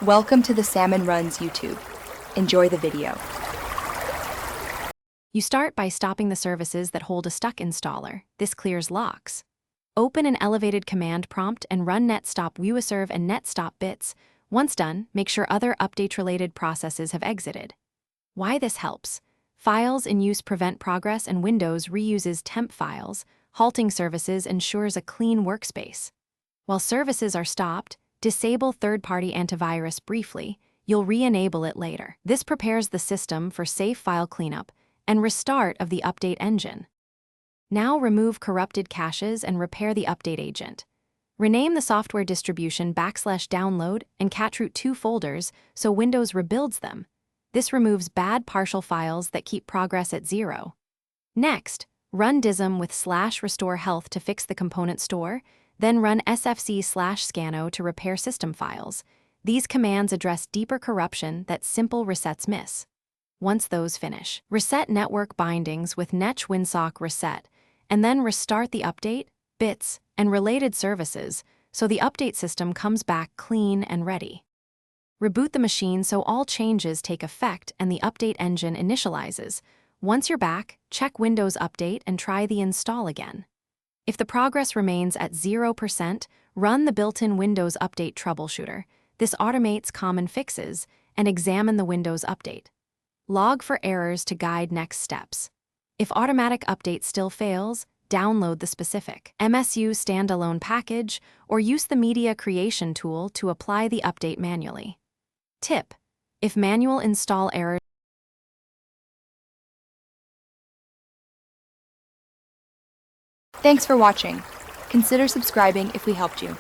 Welcome to the Salmon Runs YouTube. Enjoy the video. You start by stopping the services that hold a stuck installer. This clears locks. Open an elevated command prompt and run netstop vuaserve and netstop bits. Once done, make sure other update-related processes have exited. Why this helps? Files in use prevent progress, and Windows reuses temp files. Halting services ensures a clean workspace. While services are stopped, disable third-party antivirus briefly. You'll re-enable it later. This prepares the system for safe file cleanup and restart of the update engine. Now remove corrupted caches and repair the update agent. Rename the software distribution /download and catroot 2 folders so Windows rebuilds them. This removes bad partial files that keep progress at 0. Next, run dism with /restore health to fix the component store, then run sfc/scano to repair system files. These commands address deeper corruption that simple resets miss. Once those finish, reset network bindings with netch winsock reset, and then restart the update, bits, and related services so the update system comes back clean and ready. Reboot the machine so all changes take effect and the update engine initializes. Once you're back, check Windows Update and try the install again. If the progress remains at 0%, run the built-in Windows Update troubleshooter. This automates common fixes and examine the Windows Update. Log for errors to guide next steps. If automatic update still fails, download the specific MSU standalone package or use the media creation tool to apply the update manually. Tip: if manual install errors Thanks for watching. Consider subscribing if we helped you.